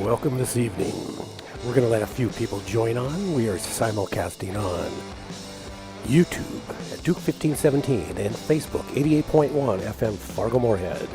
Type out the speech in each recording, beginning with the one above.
welcome this evening. We're going to let a few people join on. We are simulcasting on YouTube at Duke 1517 and Facebook 88.1 FM Fargo Moorhead.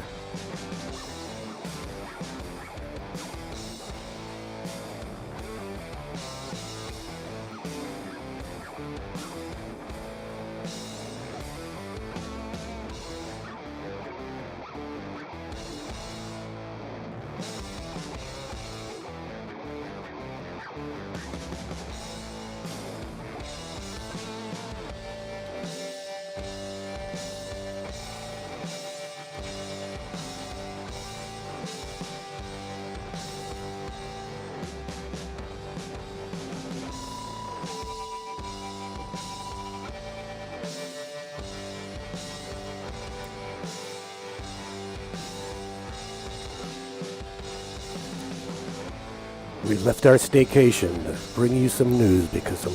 We left our staycation to bring you some news because some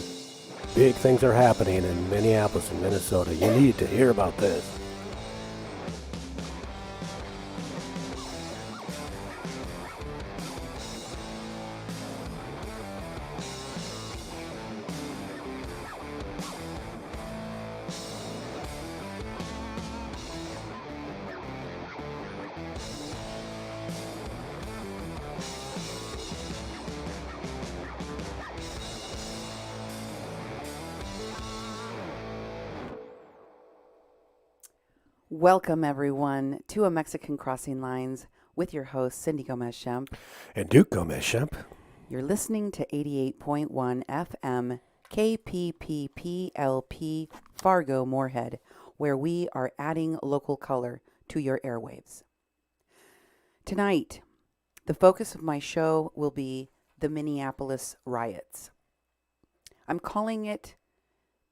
big things are happening in Minneapolis and Minnesota. You need to hear about this. Welcome, everyone, to A Mexican Crossing Lines with your host, Cindy Gomez-Schempp. And Duke Gomez-Schempp. You're listening to 88.1 FM KPPPLP Fargo Moorhead, where we are adding local color to your airwaves. Tonight, the focus of my show will be the Minneapolis Riots. I'm calling it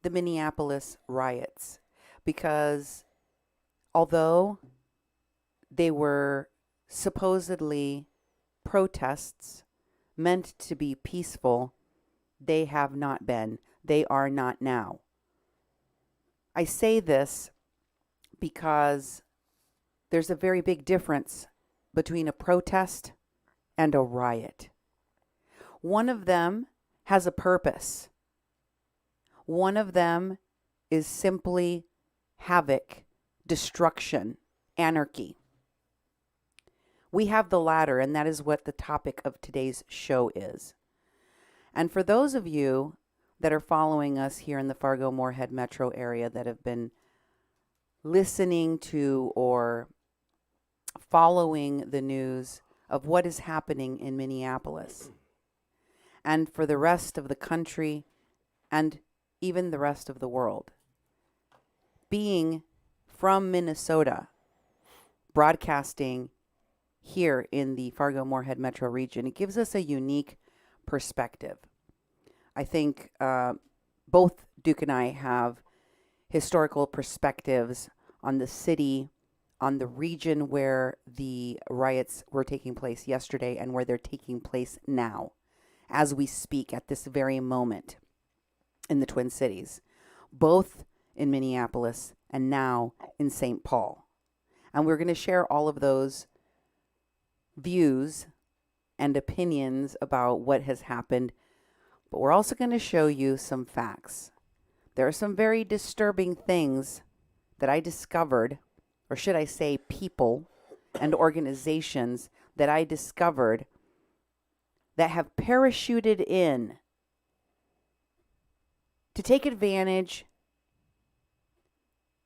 the Minneapolis Riots because although they were supposedly protests meant to be peaceful, they have not been. They are not now. I say this because there's a very big difference between a protest and a riot. One of them has a purpose. One of them is simply havoc, destruction, anarchy. We have the latter, and that is what the topic of today's show is. And for those of you that are following us here in the Fargo Moorhead metro area that have been listening to or following the news of what is happening in Minneapolis, and for the rest of the country and even the rest of the world, being from Minnesota, broadcasting here in the Fargo Moorhead metro region, it gives us a unique perspective. I think both Duke and I have historical perspectives on the city, on the region where the riots were taking place yesterday and where they're taking place now, as we speak at this very moment in the Twin Cities, both in Minneapolis and now in St. Paul. And we're going to share all of those views and opinions about what has happened, but we're also going to show you some facts. There are some very disturbing things that I discovered, or should I say people and organizations that I discovered that have parachuted in to take advantage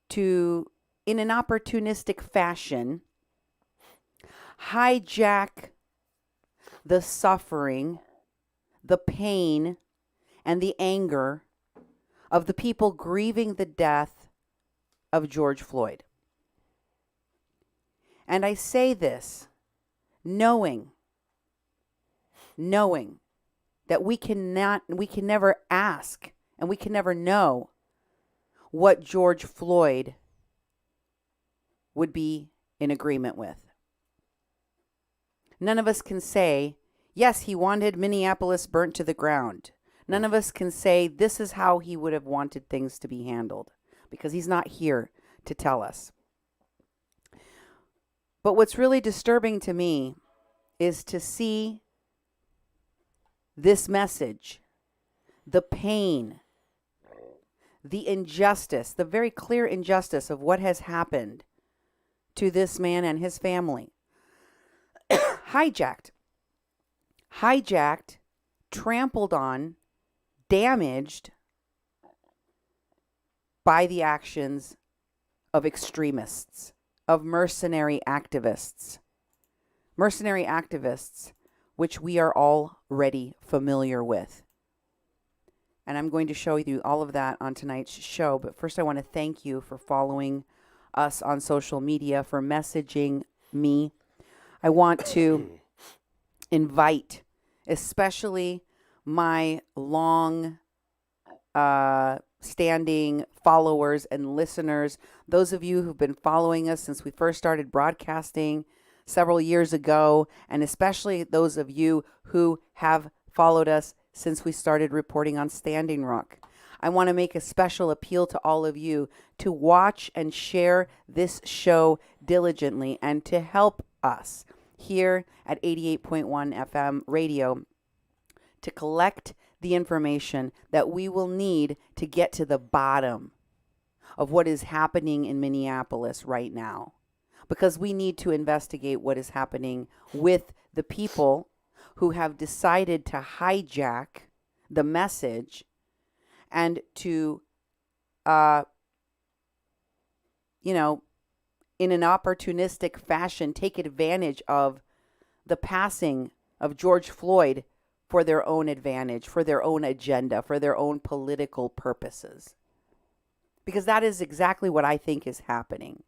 to, in an opportunistic fashion, hijack the suffering, the pain, and the anger of the people grieving the death of George Floyd. And I say this knowing that we can never ask and we can never know what George Floyd would be in agreement with. None of us can say, yes, he wanted Minneapolis burnt to the ground. None of us can say this is how he would have wanted things to be handled, because he's not here to tell us. But what's really disturbing to me is to see this message, the pain, the injustice, the very clear injustice of what has happened to this man and his family. Hijacked, trampled on, damaged by the actions of extremists, of mercenary activists. Mercenary activists, which we are already familiar with. And I'm going to show you all of that on tonight's show. But first, I want to thank you for following us on social media, for messaging me. I want to invite, especially my long standing followers and listeners, those of you who've been following us since we first started broadcasting several years ago, and especially those of you who have followed us since we started reporting on Standing Rock. I want to make a special appeal to all of you to watch and share this show diligently and to help us here at 88.1 FM radio to collect the information that we will need to get to the bottom of what is happening in Minneapolis right now. Because we need to investigate what is happening with the people who have decided to hijack the message and to, in an opportunistic fashion, take advantage of the passing of George Floyd for their own advantage, for their own agenda, for their own political purposes. Because that is exactly what I think is happening.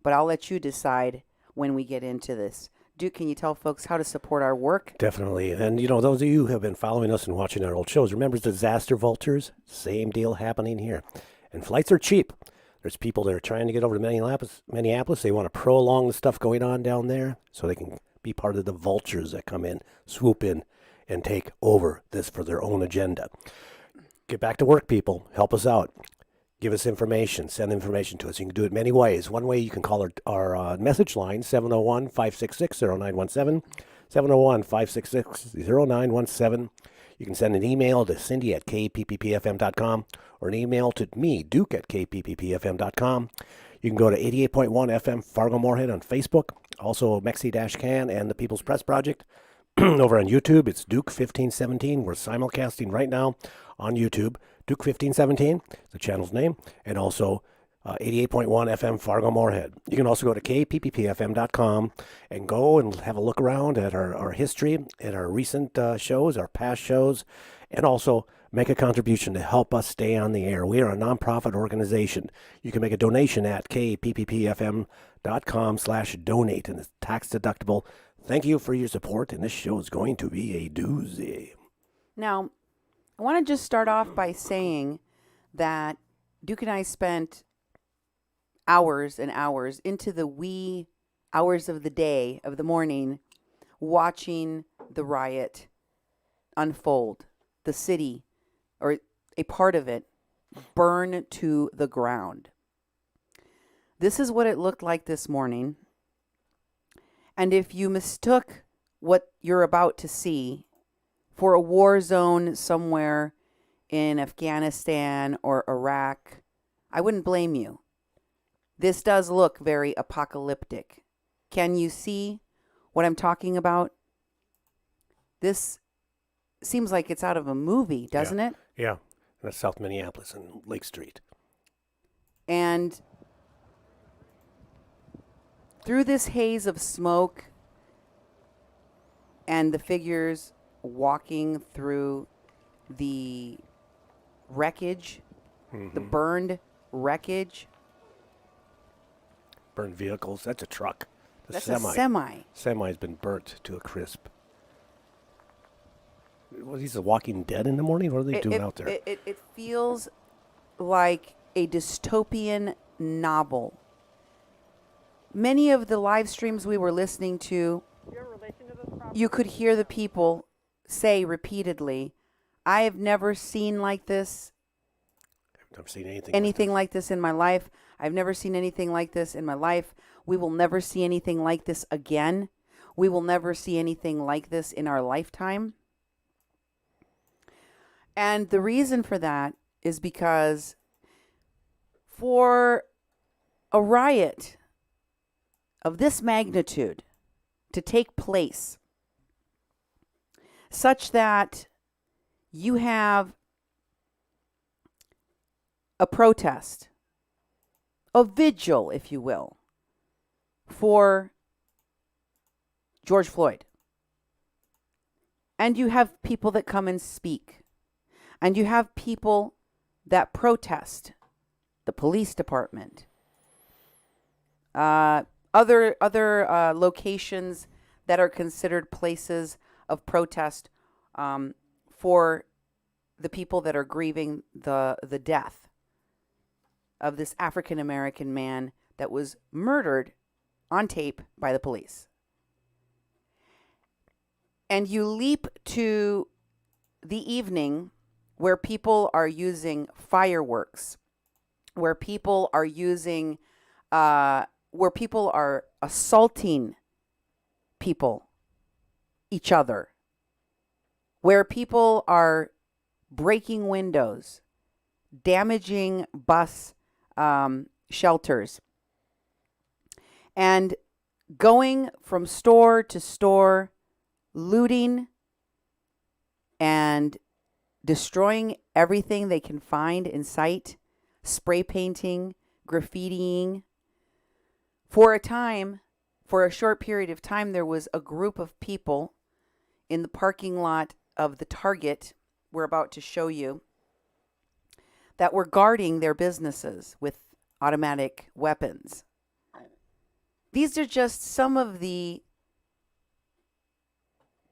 But I'll let you decide when we get into this. Duke, can you tell folks how to support our work? Definitely. And, those of you who have been following us and watching our old shows, remember disaster vultures? Same deal happening here. And flights are cheap. There's people that are trying to get over to Minneapolis. They want to prolong the stuff going on down there so they can be part of the vultures that come in, swoop in, and take over this for their own agenda. Get back to work, people. Help us out. Give us information. Send information to us. You can do it many ways. One way, you can call our message line, 701-566-0917, 701-566-0917. You can send an email to Cindy at kpppfm.com or an email to me, Duke, at kpppfm.com. You can go to 88.1 FM Fargo Moorhead on Facebook, also Mexi-Can and the People's Press Project. Over on YouTube, it's Duke 1517. We're simulcasting right now on YouTube. Duke 1517, the channel's name, and also 88.1 FM Fargo Moorhead. You can also go to kpppfm.com and go and have a look around at our history, at our recent shows, our past shows, and also make a contribution to help us stay on the air. We are a nonprofit organization. You can make a donation at kpppfm.com/donate, and it's tax deductible. Thank you for your support, and this show is going to be a doozy. Now, I want to just start off by saying that Duke and I spent hours and hours into the wee hours of the day, of the morning, watching the riot unfold, the city, or a part of it, burn to the ground. This is what it looked like this morning. And if you mistook what you're about to see for a war zone somewhere in Afghanistan or Iraq, I wouldn't blame you. This does look very apocalyptic. Can you see what I'm talking about? This seems like it's out of a movie, doesn't it? Yeah, that's South Minneapolis and Lake Street. And through this haze of smoke and the figures walking through the wreckage, the burned wreckage. Burned vehicles. That's a truck. That's a semi. Semi's been burnt to a crisp. What, he's a Walking Dead in the morning? What are they doing out there? It feels like a dystopian novel. Many of the live streams we were listening to, you could hear the people say repeatedly, I have never seen like this. I've never seen anything like this in my life. I've never seen anything like this in my life. We will never see anything like this again. We will never see anything like this in our lifetime. And the reason for that is because for a riot of this magnitude to take place, such that you have a protest, a vigil, if you will, for George Floyd. And you have people that come and speak. And you have people that protest, the police department, other locations that are considered places of protest for the people that are grieving the death of this African American man that was murdered on tape by the police. And you leap to the evening where people are using fireworks, where people are using, where people are assaulting each other, where people are breaking windows, damaging bus shelters, and going from store to store, looting and destroying everything they can find in sight, spray painting, graffitiing. For a short period of time, there was a group of people in the parking lot of the Target we're about to show you that were guarding their businesses with automatic weapons. These are just some of the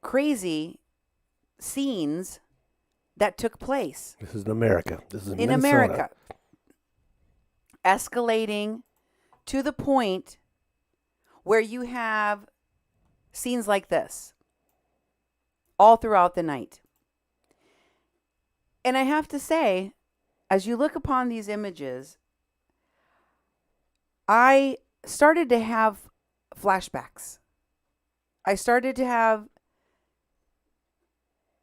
crazy scenes that took place. This is in America. This is in Minnesota. America. Escalating to the point where you have scenes like this all throughout the night. And I have to say, as you look upon these images, I started to have flashbacks. I started to have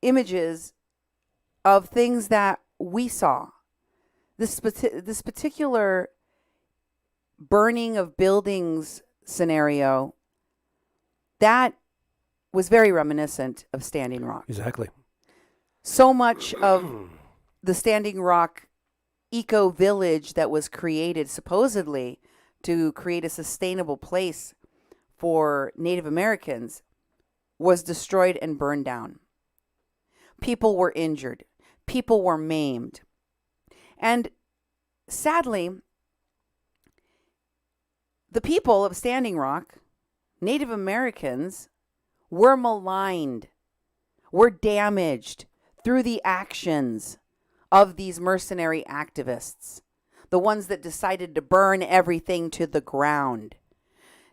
images of things that we saw. This particular burning of buildings scenario, that was very reminiscent of Standing Rock. Exactly. So much of the Standing Rock eco village that was created supposedly to create a sustainable place for Native Americans was destroyed and burned down. People were injured. People were maimed. And sadly, the people of Standing Rock, Native Americans, were maligned, were damaged through the actions of these mercenary activists, the ones that decided to burn everything to the ground,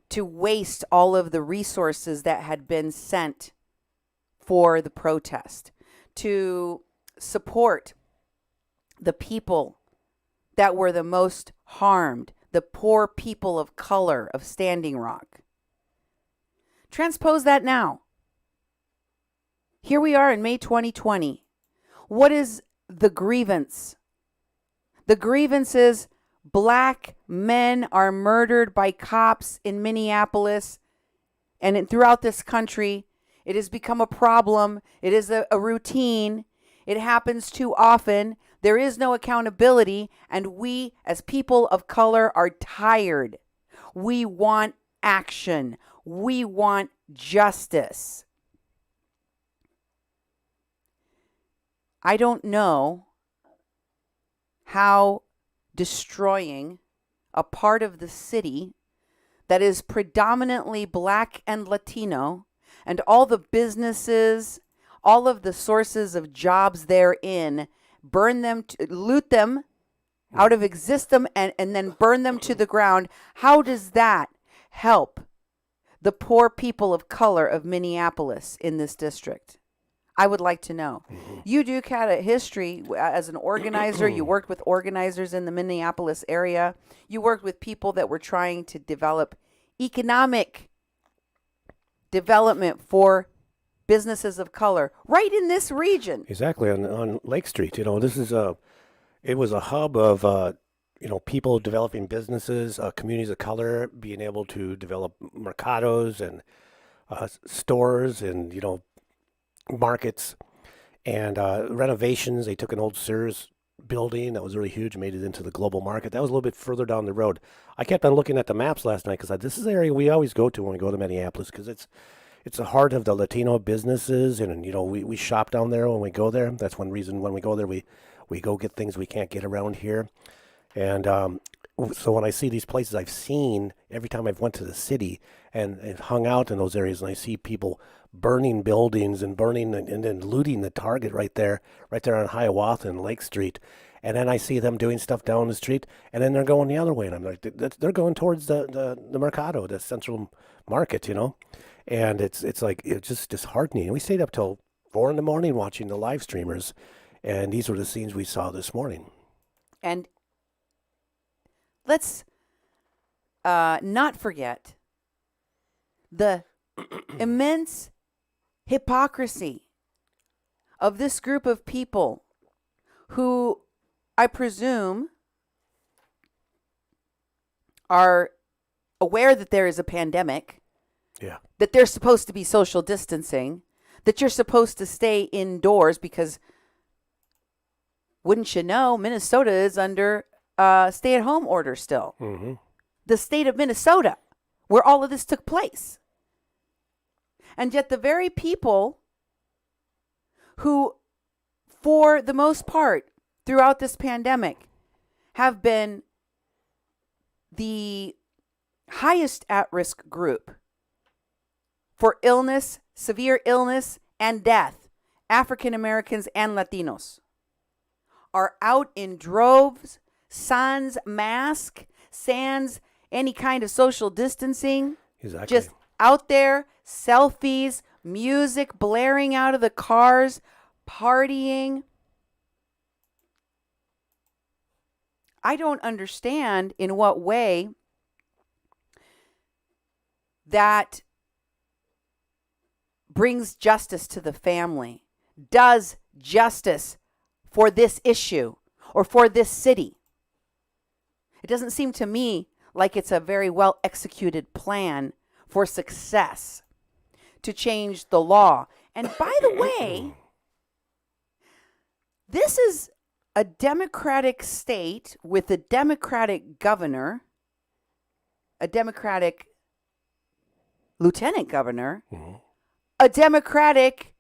to waste all of the resources that had been sent for the protest, to support the people that were the most harmed, the poor people of color of Standing Rock. Transpose that now. Here we are in May 2020. What is the grievance? The grievance is black men are murdered by cops in Minneapolis and throughout this country. It has become a problem. It is a routine. It happens too often. There is no accountability. And we, as people of color, are tired. We want action. We want justice. I don't know how destroying a part of the city that is predominantly black and Latino, and all the businesses, all of the sources of jobs therein, burn them, loot them out of existence, and then burn them to the ground. How does that help the poor people of color of Minneapolis in this district? I would like to know. You do had a history as an organizer. You worked with organizers in the Minneapolis area. You worked with people that were trying to develop economic development for businesses of color right in this region. Exactly, on Lake Street. This is it was a hub of, people developing businesses, communities of color being able to develop mercados and stores and, markets and renovations. They took an old Sears building that was really huge, made it into the global market. That was a little bit further down the road. I kept on looking at the maps last night because this is the area we always go to when we go to Minneapolis because it's the heart of the Latino businesses, and we shop down there when we go there. That's one reason when we go there we go get things we can't get around here. And so when I see these places I've seen every time I've went to the city and hung out in those areas, and I see people burning buildings and burning and then looting the Target right there on Hiawatha and Lake Street. And then I see them doing stuff down the street, and then they're going the other way, and I'm like, they're going towards the Mercado, the central market, And it's like, it's just disheartening. And we stayed up till 4 a.m. watching the live streamers, and these were the scenes we saw this morning. And let's not forget the immense hypocrisy of this group of people who I presume are aware that there is a pandemic. Yeah. That there's supposed to be social distancing, that you're supposed to stay indoors because, wouldn't you know, Minnesota is under stay-at-home order still. Mm-hmm. The state of Minnesota, where all of this took place. And yet the very people who, for the most part, throughout this pandemic, have been the highest at-risk group for illness, severe illness, and death, African Americans and Latinos, are out in droves, sans mask, sans any kind of social distancing. Exactly. Just out there, selfies, music blaring out of the cars, partying. I don't understand in what way that brings justice to the family, does justice for this issue or for this city. It doesn't seem to me like it's a very well executed plan for success to change the law. And by the way, this is a Democratic state with a Democratic governor, a Democratic lieutenant governor, a Democratic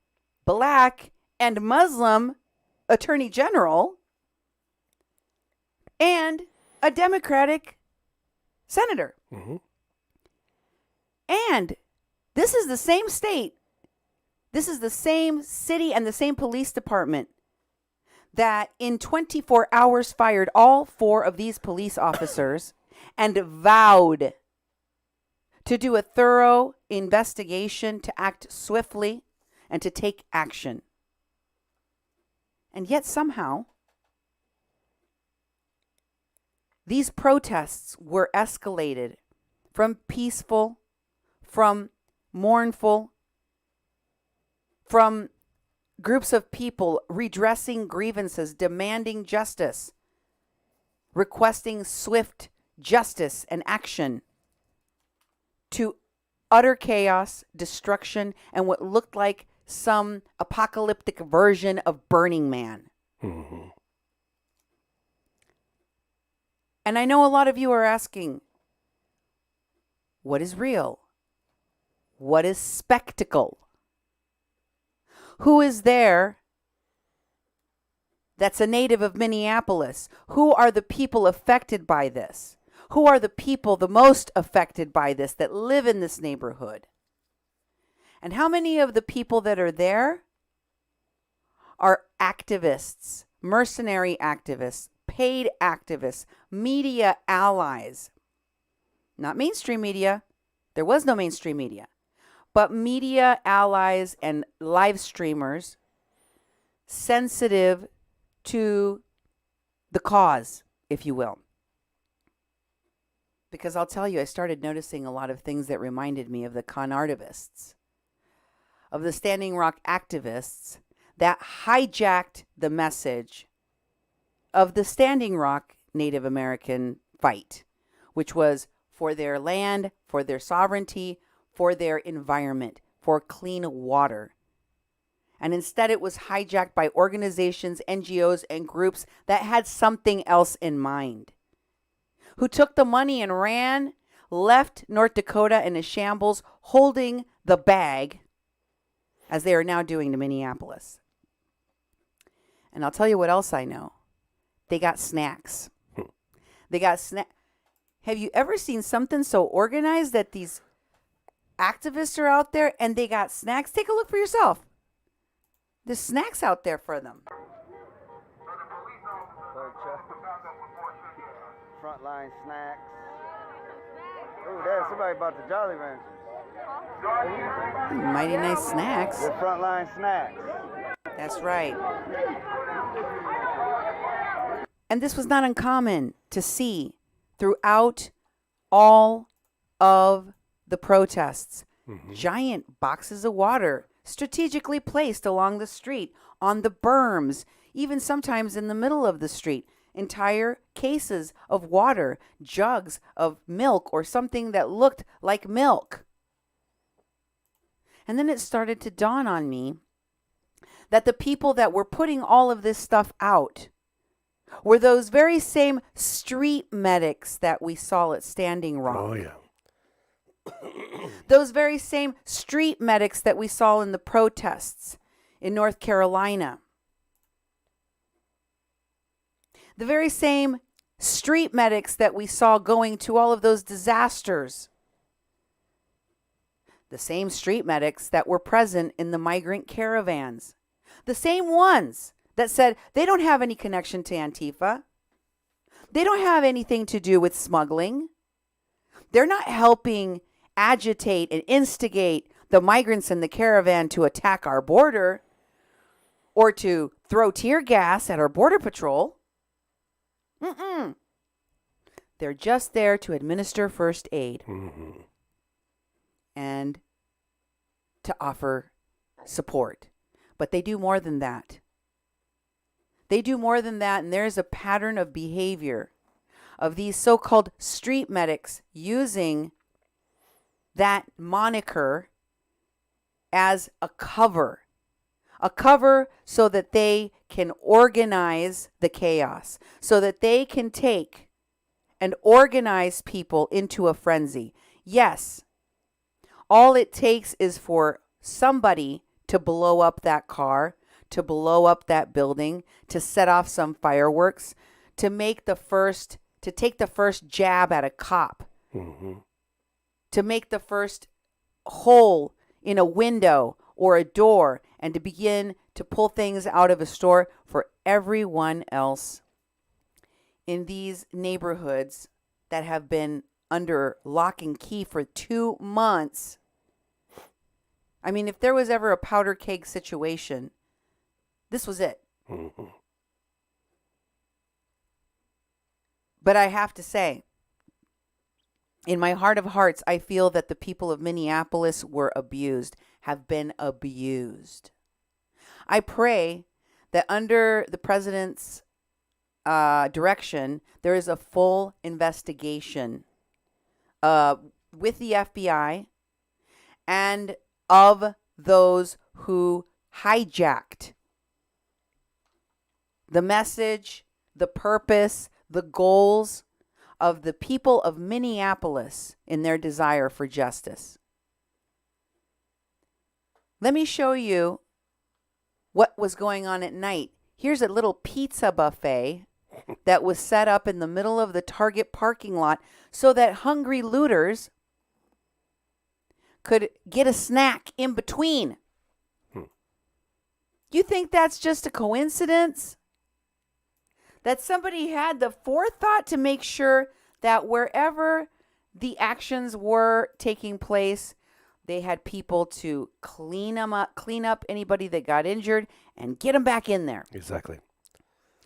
black and Muslim attorney general, and a Democratic senator. Mm-hmm. And this is the same state, this is the same city and the same police department that in 24 hours fired all 4 of these police officers and vowed to do a thorough investigation, to act swiftly, and to take action. And yet somehow, these protests were escalated from peaceful, from mournful, from groups of people redressing grievances, demanding justice, requesting swift justice and action, to utter chaos, destruction, and what looked like some apocalyptic version of Burning Man. Mm-hmm. And I know a lot of you are asking, what is real? What is spectacle? Who is there that's a native of Minneapolis? Who are the people affected by this? Who are the people the most affected by this that live in this neighborhood? And how many of the people that are there are activists, mercenary activists, paid activists, media allies? Not mainstream media. There was no mainstream media. But media allies and live streamers sensitive to the cause, if you will. Because I'll tell you, I started noticing a lot of things that reminded me of the con artivists. of the Standing Rock activists that hijacked the message of the Standing Rock Native American fight, which was for their land, for their sovereignty, for their environment, for clean water. And instead it was hijacked by organizations, NGOs, and groups that had something else in mind, who took the money and ran, left North Dakota in a shambles, holding the bag, as they are now doing to Minneapolis. And I'll tell you what else I know. They got snacks. They got snacks. Have you ever seen something so organized that these activists are out there and they got snacks? Take a look for yourself. There's snacks out there for them. Frontline snacks. Ooh, there's somebody about the Jolly Rancher. Mighty nice snacks. The frontline snacks. That's right. And this was not uncommon to see throughout all of the protests. Giant boxes of water strategically placed along the street, on the berms, even sometimes in the middle of the street. Entire cases of water, jugs of milk or something that looked like milk. And then it started to dawn on me that the people that were putting all of this stuff out were those very same street medics that we saw at Standing Rock. Oh, yeah. Those very same street medics that we saw in the protests in North Carolina. The very same street medics that we saw going to all of those disasters. The same street medics that were present in the migrant caravans. The same ones that said they don't have any connection to Antifa. They don't have anything to do with smuggling. They're not helping agitate and instigate the migrants in the caravan to attack our border or to throw tear gas at our border patrol. They're just there to administer first aid and to offer support. But they do more than that. They do more than that, and there's a pattern of behavior of these so-called street medics using that moniker as a cover so that they can organize the chaos, so that they can take and organize people into a frenzy. Yes, all it takes is for somebody to blow up that car, to blow up that building, to set off some fireworks, to take the first jab at a cop, to make the first hole in a window or a door, and to begin to pull things out of a store for everyone else in these neighborhoods that have been under lock and key for 2 months. I mean, if there was ever a powder keg situation, this was it. But I have to say, in my heart of hearts, I feel that the people of Minneapolis were abused, have been abused. I pray that under the president's direction, there is a full investigation with the FBI and of those who hijacked the message, the purpose, the goals of the people of Minneapolis in their desire for justice. Let me show you what was going on at night. Here's a little pizza buffet that was set up in the middle of the Target parking lot so that hungry looters could get a snack in between. You think that's just a coincidence? That somebody had the forethought to make sure that wherever the actions were taking place, they had people to clean up anybody that got injured and get them back in there. Exactly.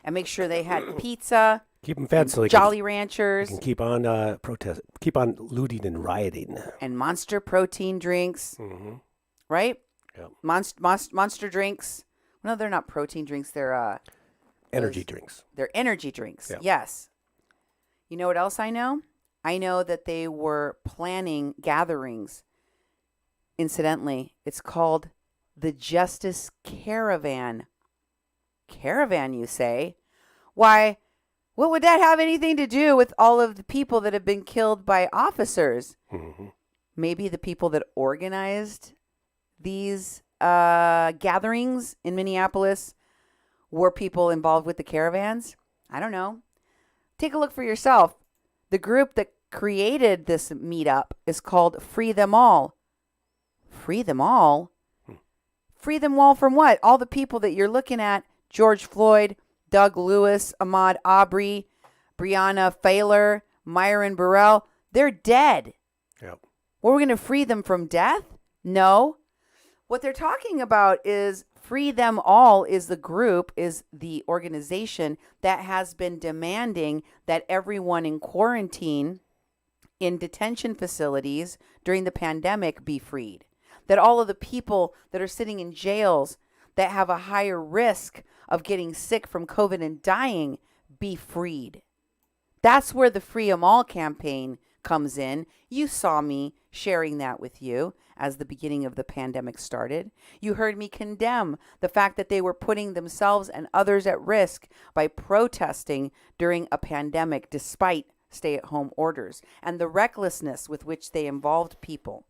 And make sure they had pizza. Keep them fed so they Jolly Ranchers. can keep on keep on looting and rioting. And Monster protein drinks. Right? Yep. Monster drinks. No, they're not protein drinks. They're Energy drinks. They're energy drinks. Yep. Yes. You know what else I know? I know that they were planning gatherings. Incidentally, it's called the Justice Caravan. Caravan, you say? Why, what would that have anything to do with all of the people that have been killed by officers? Mm-hmm. Maybe the people that organized these gatherings in Minneapolis were people involved with the caravans? I don't know. Take a look for yourself. The group that created this meetup is called Free Them All. Free them all? Free them all from what? All the people that you're looking at, George Floyd, Doug Lewis, Ahmaud Arbery, Breonna Taylor, Myron Burrell, they're dead. Yep. We're going to free them from death? No. What they're talking about is Free Them All is the group, is the organization that has been demanding that everyone in quarantine in detention facilities during the pandemic be freed. That all of the people that are sitting in jails that have a higher risk of getting sick from COVID and dying be freed. That's where the Free 'em All campaign comes in. You saw me sharing that with you as the beginning of the pandemic started. You heard me condemn the fact that they were putting themselves and others at risk by protesting during a pandemic despite stay-at-home orders and the recklessness with which they involved people.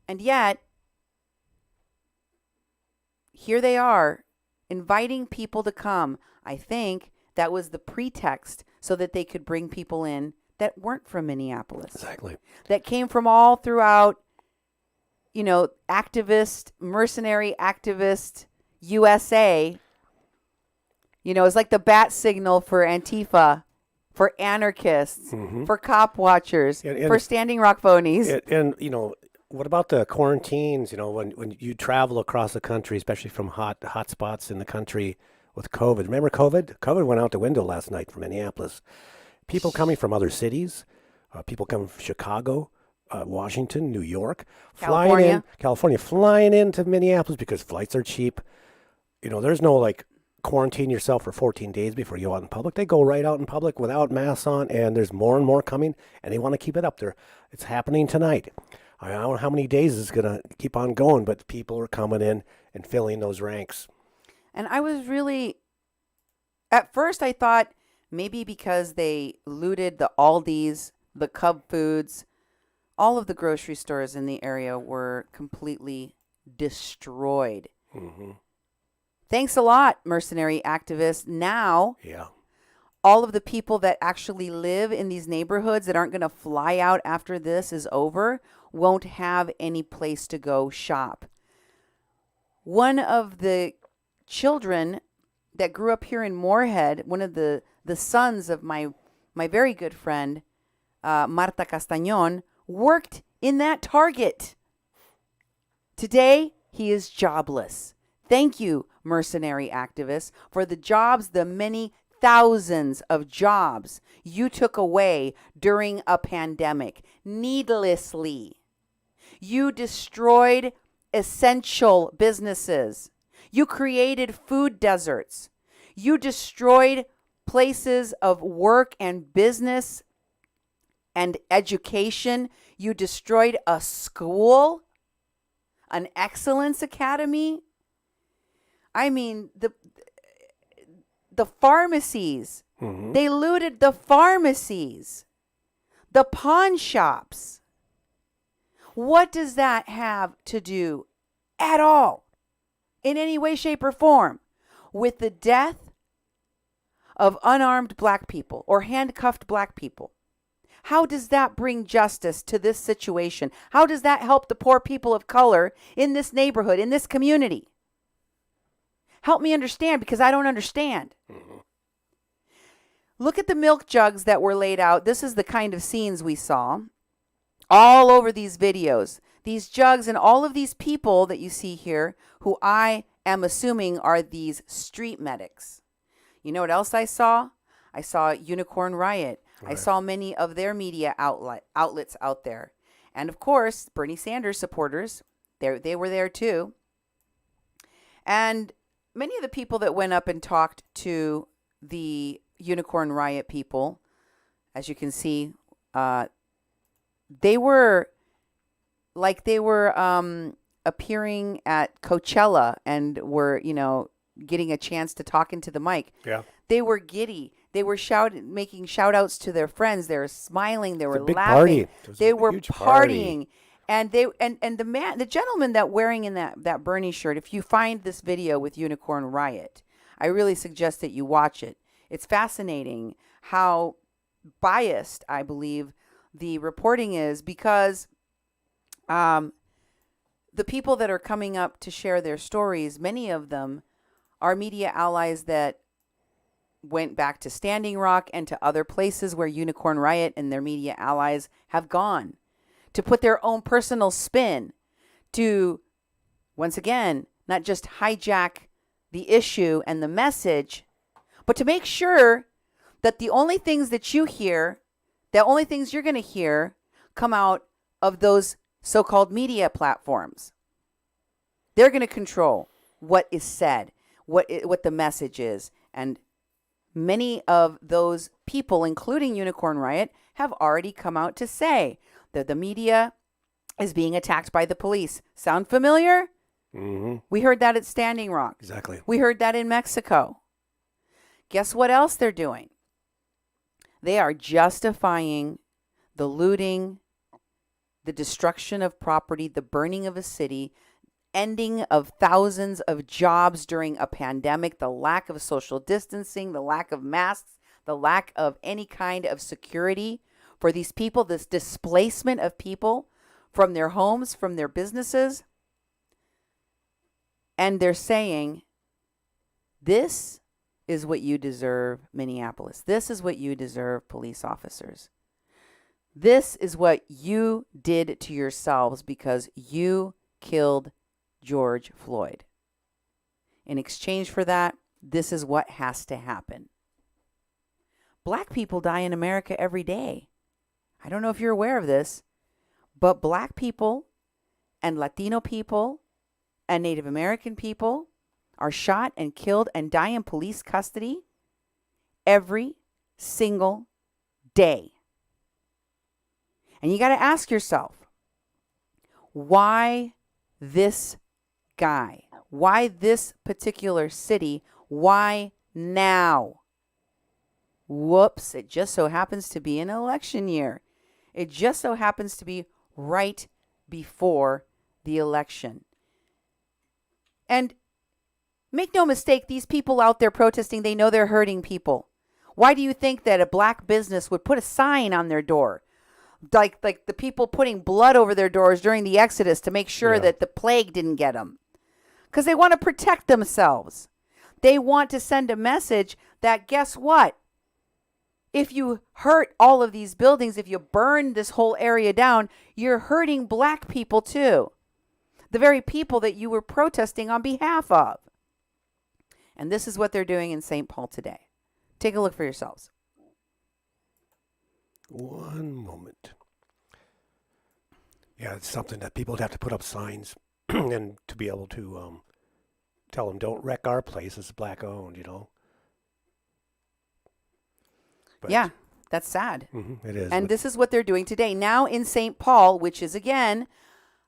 And yet, here they are, inviting people to come. I think that was the pretext so that they could bring people in that weren't from Minneapolis. Exactly. That came from all throughout, mercenary activist USA. It's like the bat signal for Antifa, for anarchists, for cop watchers, And for Standing Rock phonies. And what about the quarantines? When you travel across the country, especially from hot spots in the country with COVID. Remember COVID? COVID went out the window last night from Minneapolis. People coming from other cities, people coming from Chicago, Washington, New York, California, flying into Minneapolis because flights are cheap. There's no quarantine yourself for 14 days before you go out in public. They go right out in public without masks on, and there's more and more coming, and they want to keep it up there. It's happening tonight. I don't know how many days it's going to keep on going, but people are coming in and filling those ranks. And I was really, at first I thought maybe because they looted the Aldis, the Cub Foods, all of the grocery stores in the area were completely destroyed. Mm-hmm. Thanks a lot, mercenary activists. Now, yeah, all of the people that actually live in these neighborhoods that aren't going to fly out after this is over won't have any place to go shop. One of the children that grew up here in Moorhead, one of the sons of my very good friend, Marta Castañón, worked in that Target. Today, he is jobless. Thank you, mercenary activists, for the jobs, the many thousands of jobs you took away during a pandemic, needlessly. You destroyed essential businesses. You created food deserts. You destroyed places of work and business and education. You destroyed a school, an excellence academy. I mean, the pharmacies. Mm-hmm. They looted the pharmacies, the pawn shops. What does that have to do at all, in any way, shape, or form, with the death of unarmed black people or handcuffed black people? How does that bring justice to this situation? How does that help the poor people of color in this neighborhood, in this community? Help me understand, because I don't understand. Mm-hmm. Look at the milk jugs that were laid out. This is the kind of scenes we saw all over these videos. These jugs and all of these people that you see here, who I am assuming are these street medics. You know what else I saw? I saw Unicorn Riot. Right. I saw many of their media outlets out there. And of course, Bernie Sanders supporters They were there too. And many of the people that went up and talked to the Unicorn Riot people, as you can see, they were appearing at Coachella and were, getting a chance to talk into the mic. Yeah. They were giddy. They were making shout outs to their friends. They were smiling. They were big laughing. Party. They were huge partying. Party. And the gentleman that wearing in that Bernie shirt, if you find this video with Unicorn Riot, I really suggest that you watch it. It's fascinating how biased, I believe, the reporting is, because the people that are coming up to share their stories, many of them are media allies that went back to Standing Rock and to other places where Unicorn Riot and their media allies have gone to put their own personal spin to, once again, not just hijack the issue and the message, but to make sure that the only things that you hear, the only things you're going to hear, come out of those so-called media platforms. They're going to control what is said, what the message is. And many of those people, including Unicorn Riot, have already come out to say that the media is being attacked by the police. Sound familiar? Mm-hmm. We heard that at Standing Rock. Exactly. We heard that in Mexico. Guess what else they're doing? They are justifying the looting, the destruction of property, the burning of a city, ending of thousands of jobs during a pandemic, the lack of social distancing, the lack of masks, the lack of any kind of security for these people, this displacement of people from their homes, from their businesses. And they're saying, this is what you deserve, Minneapolis. This is what you deserve, police officers. This is what you did to yourselves because you killed George Floyd. In exchange for that, this is what has to happen. Black people die in America every day. I don't know if you're aware of this, but black people and Latino people and Native American people are shot and killed and die in police custody every single day. And you got to ask yourself, why this guy? Why this particular city? Why now? Whoops, it just so happens to be an election year. It just so happens to be right before the election. And make no mistake, these people out there protesting, they know they're hurting people. Why do you think that a black business would put a sign on their door? Like the people putting blood over their doors during the Exodus to make sure that the plague didn't get them. Because they want to protect themselves. They want to send a message that, guess what? If you hurt all of these buildings, if you burn this whole area down, you're hurting black people too. The very people that you were protesting on behalf of. And this is what they're doing in St. Paul today. Take a look for yourselves. One moment. Yeah, it's something that people would have to put up signs and to be able to tell them, don't wreck our place. It's black owned, But, yeah, that's sad. It is. And this is what they're doing today. Now in St. Paul, which is, again,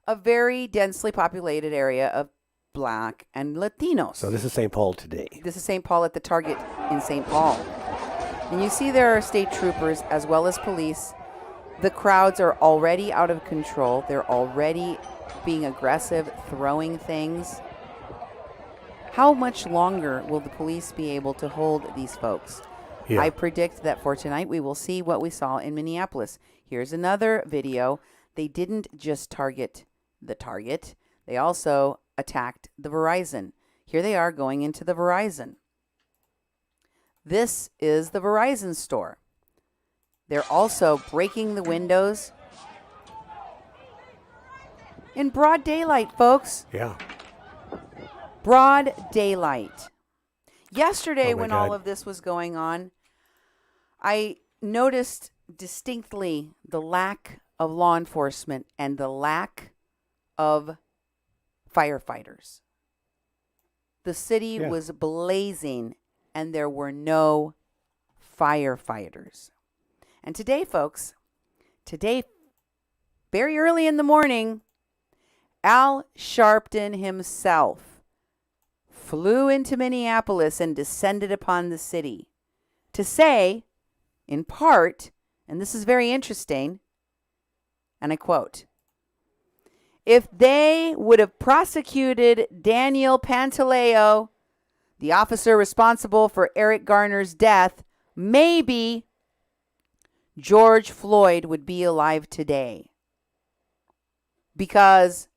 a very densely populated area of Black and Latinos. So this is St. Paul today. This is St. Paul at the Target in St. Paul. And you see there are state troopers as well as police. The crowds are already out of control. They're already being aggressive, throwing things. How much longer will the police be able to hold these folks? Yeah. I predict that for tonight we will see what we saw in Minneapolis. Here's another video. They didn't just target the Target. They also attacked the Verizon. Here they are going into the Verizon. This is the Verizon store. They're also breaking the windows in broad daylight, folks. Yeah. Broad daylight. Yesterday, Oh my when God. all of this was going on, I noticed distinctly the lack of law enforcement and the lack of firefighters. The city was blazing and there were no firefighters. And today, folks, very early in the morning, Al Sharpton himself flew into Minneapolis and descended upon the city to say, in part, and this is very interesting, and I quote, "If they would have prosecuted Daniel Pantaleo, the officer responsible for Eric Garner's death, maybe George Floyd would be alive today. Because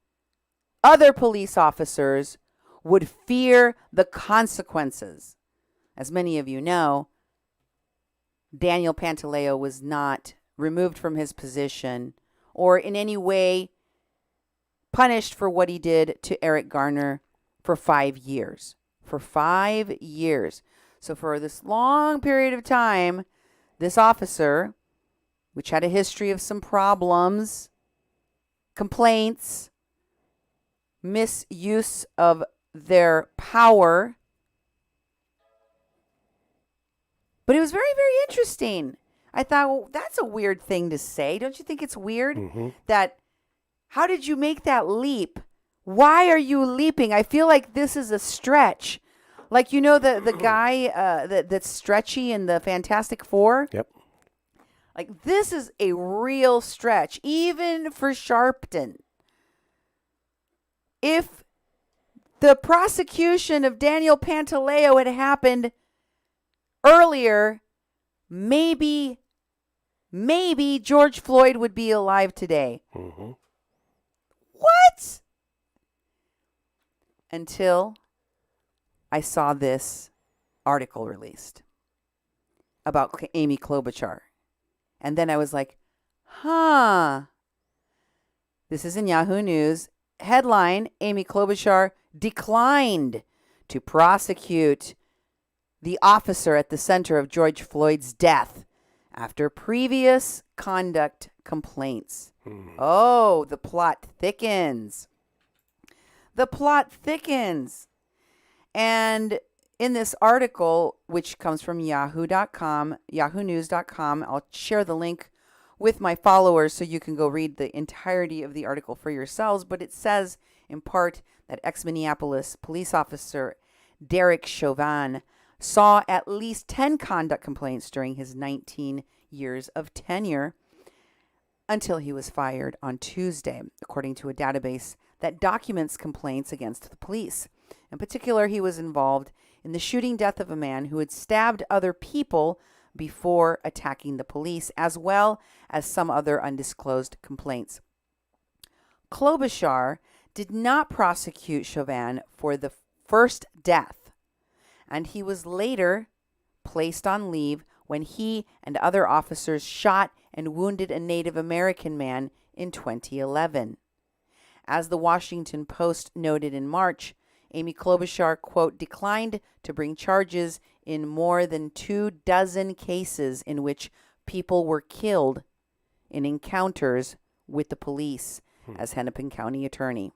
other police officers would fear the consequences." As many of you know, Daniel Pantaleo was not removed from his position or in any way punished for what he did to Eric Garner for 5 years. For 5 years. So for this long period of time, this officer, which had a history of some problems, complaints, misuse of their power. But it was very, very interesting. I thought, well, that's a weird thing to say. Don't you think it's weird that, how did you make that leap? Why are you leaping? I feel like this is a stretch. Like, you know, the guy that's stretchy in the Fantastic Four? Yep. Like, this is a real stretch, even for Sharpton. If the prosecution of Daniel Pantaleo had happened earlier, maybe George Floyd would be alive today. What? Until I saw this article released about Amy Klobuchar. And then I was like, this is in Yahoo News. Headline, Amy Klobuchar declined to prosecute the officer at the center of George Floyd's death after previous conduct complaints. Oh, the plot thickens. The plot thickens. And in this article, which comes from yahoo.com, yahoonews.com, I'll share the link with my followers so you can go read the entirety of the article for yourselves. But it says, in part, that ex-Minneapolis police officer Derek Chauvin saw at least 10 conduct complaints during his 19 years of tenure until he was fired on Tuesday, according to a database that documents complaints against the police. In particular, he was involved in the shooting death of a man who had stabbed other people before attacking the police, as well as some other undisclosed complaints. Klobuchar did not prosecute Chauvin for the first death, and he was later placed on leave when he and other officers shot and wounded a Native American man in 2011. As the Washington Post noted in March, Amy Klobuchar, quote, declined to bring charges in more than 24 cases in which people were killed in encounters with the police as Hennepin County attorney.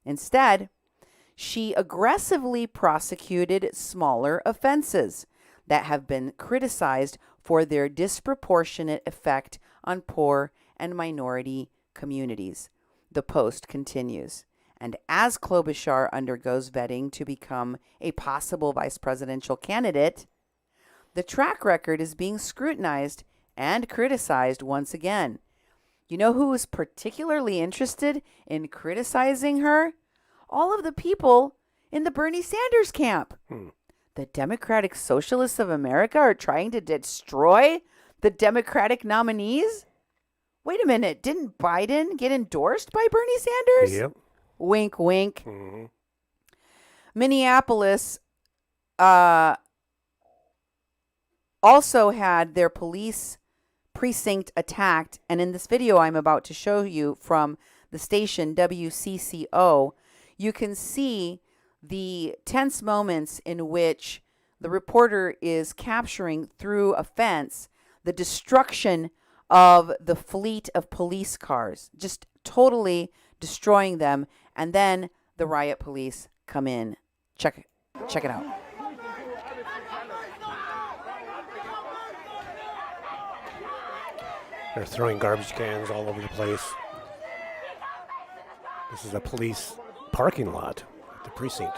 Instead, she aggressively prosecuted smaller offenses that have been criticized for their disproportionate effect on poor and minority communities. The Post continues. And as Klobuchar undergoes vetting to become a possible vice presidential candidate, the track record is being scrutinized and criticized once again. You know who is particularly interested in criticizing her? All of the people in the Bernie Sanders camp. The Democratic Socialists of America are trying to destroy the Democratic nominees? Wait a minute, didn't Biden get endorsed by Bernie Sanders? Yep. Wink, wink. Minneapolis also had their police precinct attacked. And in this video I'm about to show you from the station WCCO, you can see the tense moments in which the reporter is capturing through a fence the destruction of the fleet of police cars, just totally destroying them. And then the riot police come in. Check it out. They're throwing garbage cans all over the place. This is a police parking lot at the precinct.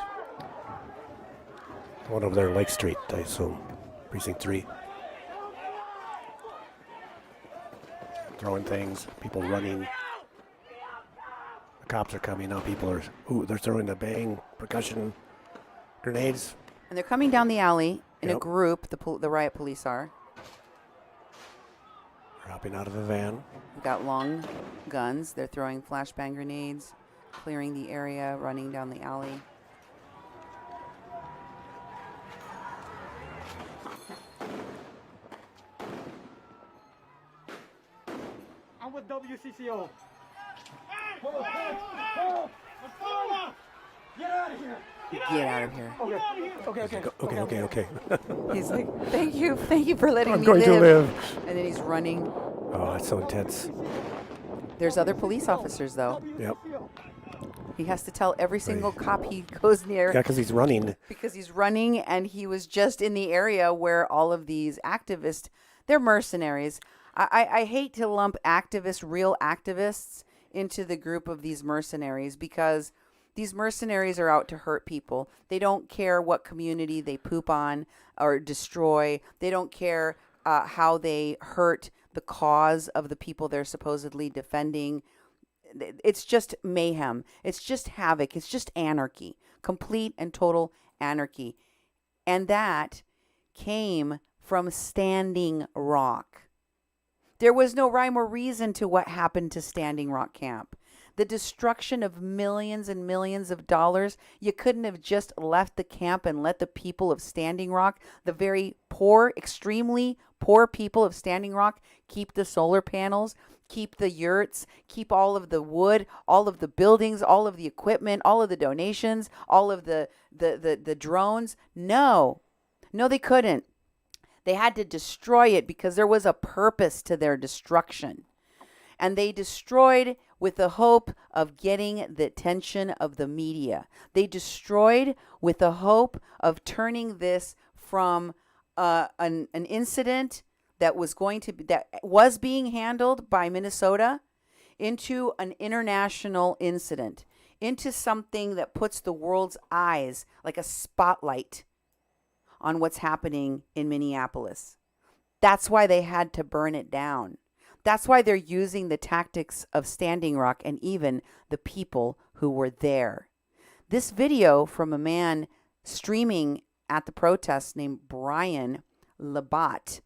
The one over there, Lake Street, I assume. Precinct 3. Throwing things, people running. The cops are coming now. People are, they're throwing the bang percussion grenades. And they're coming down the alley in a group, the riot police are. They're hopping out of a van. We've got long guns. They're throwing flashbang grenades, clearing the area, running down the alley. I'm with WCCO. Get out of here. Get out of here. Okay. He's like, thank you for letting I'm me going live. to live. And then he's running. Oh, that's so intense. There's other police officers, though. Yep. He has to tell every single cop he goes near. Yeah, because he's running. Because he's running, and he was just in the area where all of these activists, they're mercenaries. I hate to lump activists, real activists, into the group of these mercenaries, because these mercenaries are out to hurt people. They don't care what community they poop on or destroy. They don't care how they hurt the cause of the people they're supposedly defending. It's just mayhem. It's just havoc. It's just anarchy. Complete and total anarchy. And that came from Standing Rock. There was no rhyme or reason to what happened to Standing Rock Camp. The destruction of millions and millions of dollars. You couldn't have just left the camp and let the people of Standing Rock, the very poor, extremely poor people of Standing Rock, keep the solar panels, keep the yurts, keep all of the wood, all of the buildings, all of the equipment, all of the donations, all of the drones. No, they couldn't. They had to destroy it because there was a purpose to their destruction. And they destroyed with the hope of getting the attention of the media. They destroyed with the hope of turning this from an incident that was being handled by Minnesota into an international incident, into something that puts the world's eyes like a spotlight on what's happening in Minneapolis. That's why they had to burn it down. That's why they're using the tactics of Standing Rock and even the people who were there. This video from a man streaming at the protests named Brian Labatt,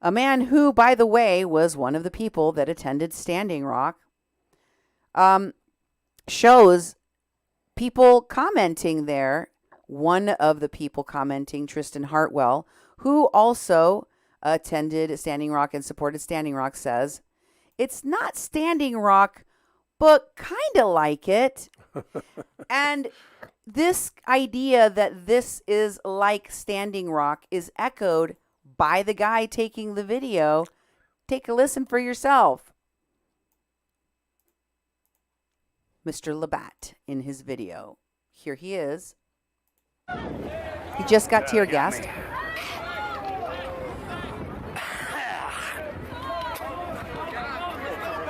a man who, by the way, was one of the people that attended Standing Rock, shows people commenting there. One of the people commenting, Tristan Hartwell, who also attended Standing Rock and supported Standing Rock, says, "It's not Standing Rock, but kind of like it." And this idea that this is like Standing Rock is echoed by the guy taking the video. Take a listen for yourself. Mr. Labatt in his video. Here he is. He just got tear gassed.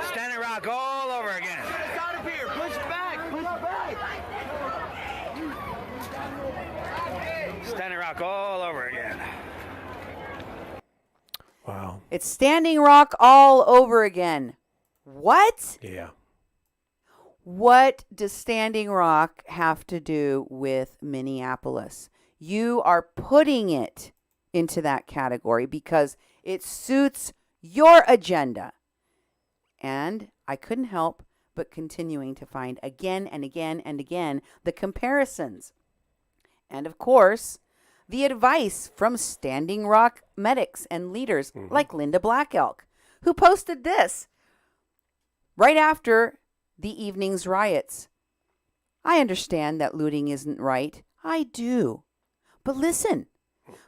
Standing Rock all over again. Get out of here. Push back. Push back. Standing Rock all over again. Wow. It's Standing Rock all over again. What? Yeah. What does Standing Rock have to do with Minneapolis? You are putting it into that category because it suits your agenda. And I couldn't help but continuing to find again and again and again the comparisons. And of course, the advice from Standing Rock medics and leaders like Linda Black Elk, who posted this right after the evening's riots. I understand that looting isn't right. I do. But listen,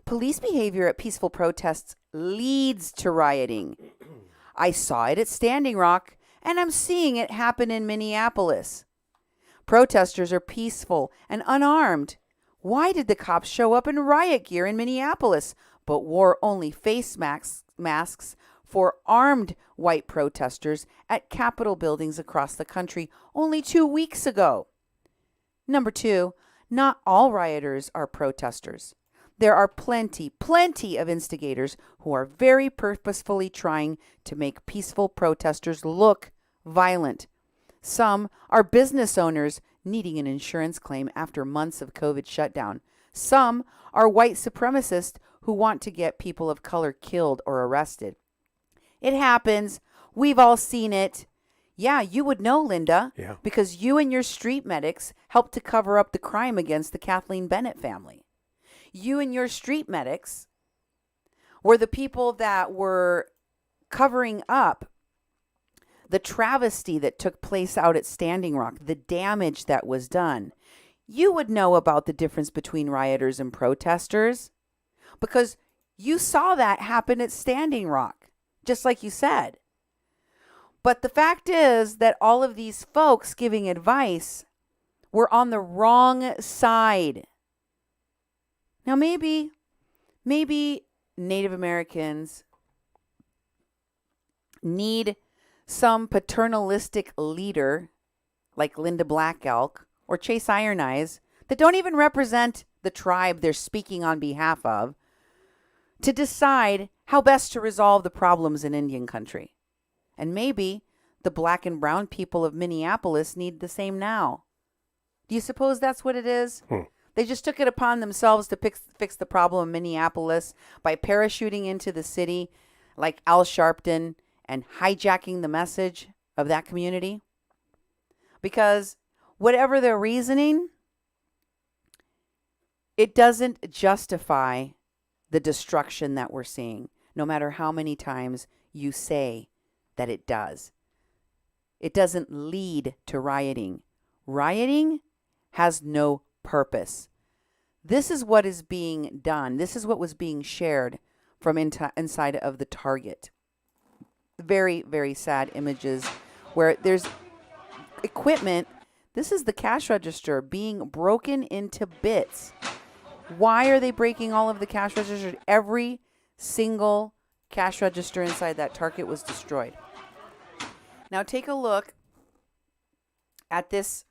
police behavior at peaceful protests leads to rioting. I saw it at Standing Rock, and I'm seeing it happen in Minneapolis. Protesters are peaceful and unarmed. Why did the cops show up in riot gear in Minneapolis, but wore only face masks for armed white protesters at Capitol buildings across the country only 2 weeks ago? Number 2, not all rioters are protesters. There are plenty of instigators who are very purposefully trying to make peaceful protesters look violent. Some are business owners needing an insurance claim after months of COVID shutdown. Some are white supremacists who want to get people of color killed or arrested. It happens. We've all seen it. Yeah, you would know, Linda, Yeah. because you and your street medics helped to cover up the crime against the Kathleen Bennett family. You and your street medics were the people that were covering up the travesty that took place out at Standing Rock, the damage that was done. You would know about the difference between rioters and protesters because you saw that happen at Standing Rock, just like you said. But the fact is that all of these folks giving advice were on the wrong side. Now, maybe Native Americans need some paternalistic leader like Linda Black Elk or Chase Iron Eyes that don't even represent the tribe they're speaking on behalf of to decide how best to resolve the problems in Indian country. And maybe the black and brown people of Minneapolis need the same now. Do you suppose that's what it is? They just took it upon themselves to fix the problem in Minneapolis by parachuting into the city like Al Sharpton and hijacking the message of that community? Because whatever their reasoning, it doesn't justify the destruction that we're seeing, no matter how many times you say that it does. It doesn't lead to rioting. Rioting has no purpose. This is what is being done. This is what was being shared from inside of the Target. Very, very sad images where there's equipment. This is the cash register being broken into bits. Why are they breaking all of the cash registers? Every single cash register inside that Target was destroyed. Now take a look at this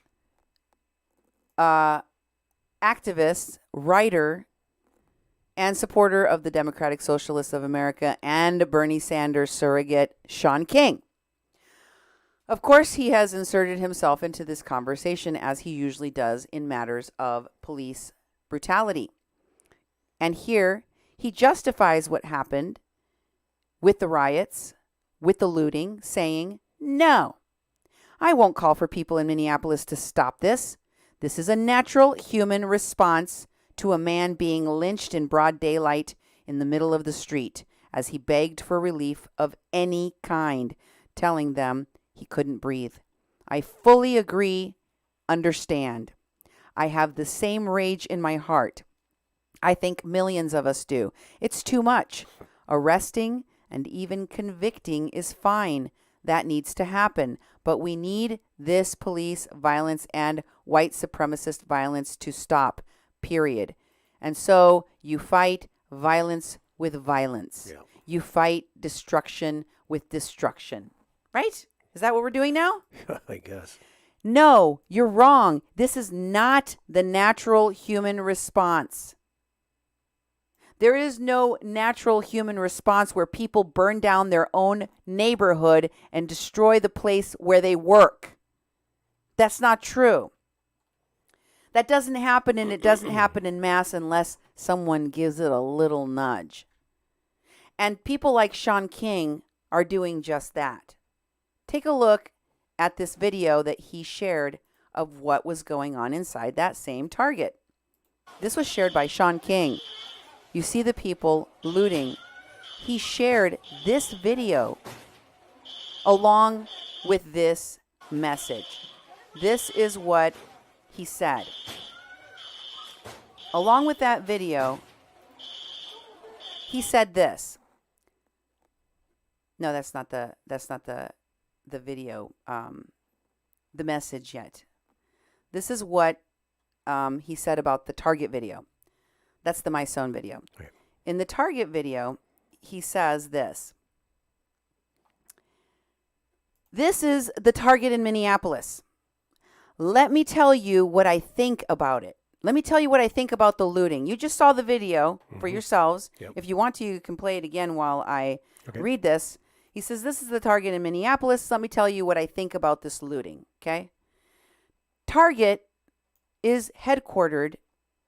activist, writer, and supporter of the Democratic Socialists of America and Bernie Sanders surrogate, Sean King. Of course, he has inserted himself into this conversation as he usually does in matters of police brutality. And here he justifies what happened with the riots, with the looting, saying, "No, I won't call for people in Minneapolis to stop this. This is a natural human response to a man being lynched in broad daylight in the middle of the street as he begged for relief of any kind, telling them he couldn't breathe. I fully agree, understand. I have the same rage in my heart. I think millions of us do. It's too much. Arresting and even convicting is fine. That needs to happen. But we need this police violence and white supremacist violence to stop, period. And so you fight violence with violence. Yeah. You fight destruction with destruction. Right? Is that what we're doing now? I guess. No, you're wrong. This is not the natural human response. There is no natural human response where people burn down their own neighborhood and destroy the place where they work. That's not true. That doesn't happen, and it doesn't happen in mass unless someone gives it a little nudge. And people like Sean King are doing just that. Take a look at this video that he shared of what was going on inside that same Target. This was shared by Sean King. You see the people looting. He shared this video along with this message. This is what he said. Along with that video, he said this. No, that's not the video, the message yet. This is what he said about the Target video. That's the My Son video. Okay. In the Target video, he says this. This is the Target in Minneapolis. Let me tell you what I think about it. Let me tell you what I think about the looting. You just saw the video for yourselves. Yep. If you want to, you can play it again while I read this. He says, this is the Target in Minneapolis. Let me tell you what I think about this looting. Okay? Target is headquartered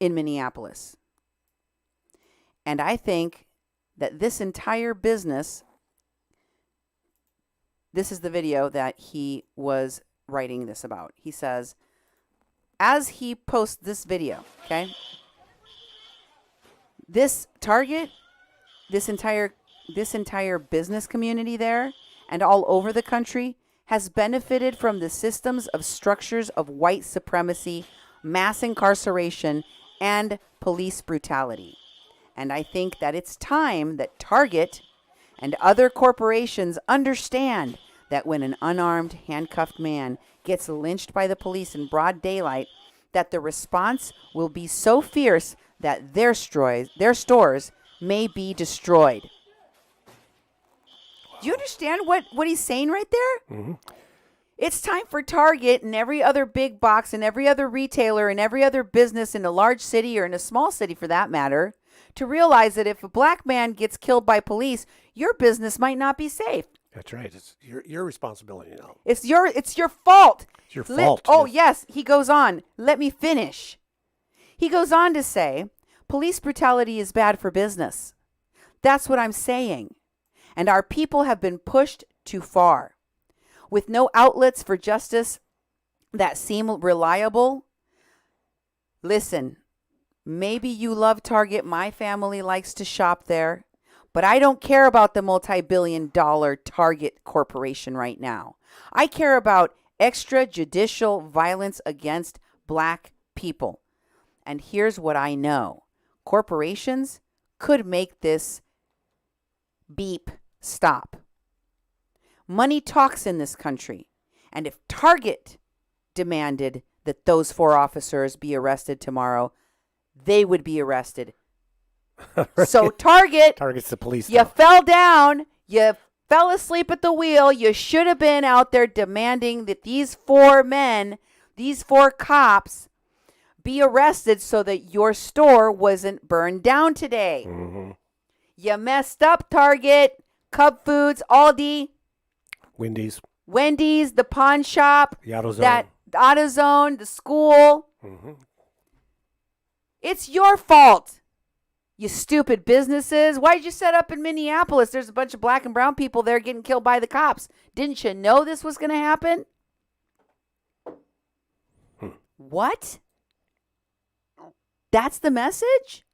in Minneapolis. And I think that this entire business, this is the video that he was writing this about. He says, as he posts this video, okay, this Target, this entire business community there and all over the country has benefited from the systems of structures of white supremacy, mass incarceration, and police brutality. And I think that it's time that Target and other corporations understand that when an unarmed, handcuffed man gets lynched by the police in broad daylight, that the response will be so fierce that their stores may be destroyed. Do you understand what he's saying right there? Mm-hmm. It's time for Target and every other big box and every other retailer and every other business in a large city or in a small city for that matter to realize that if a black man gets killed by police, your business might not be safe. That's right. It's your responsibility now. It's your fault. It's your fault. Yes. He goes on. Let me finish. He goes on to say, police brutality is bad for business. That's what I'm saying. And our people have been pushed too far. With no outlets for justice that seem reliable. Listen, maybe you love Target. My family likes to shop there. But I don't care about the multi-billion-dollar Target corporation right now. I care about extrajudicial violence against black people. And here's what I know. Corporations could make this beep stop. Money talks in this country. And if Target demanded that those 4 officers be arrested tomorrow, they would be arrested. So Target's the police. You fell down. You fell asleep at the wheel. You should have been out there demanding that these 4 men, these 4 cops, be arrested so that your store wasn't burned down today. Mm-hmm. You messed up, Target, Cub Foods, Aldi, Wendy's, the pawn shop, the AutoZone. that AutoZone, the school. Mm-hmm. It's your fault. You stupid businesses. Why did you set up in Minneapolis? There's a bunch of black and brown people there getting killed by the cops. Didn't you know this was going to happen? What? That's the message?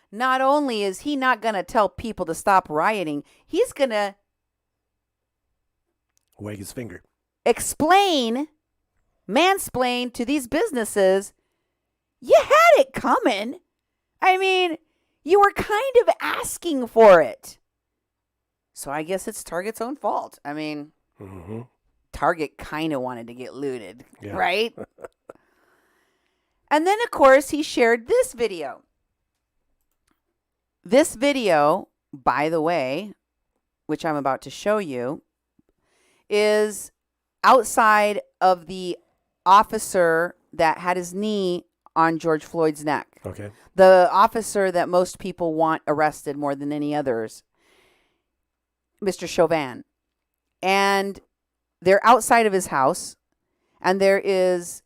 Not only is he not going to tell people to stop rioting, he's going to wag his finger. mansplain to these businesses, you had it coming. I mean, you were kind of asking for it. So I guess it's Target's own fault. I mean, Target kind of wanted to get looted, right? And then, of course, he shared this video. This video, by the way, which I'm about to show you, is outside of the officer that had his knee on George Floyd's neck. Okay. The officer that most people want arrested more than any others, Mr. Chauvin. And they're outside of his house, and there is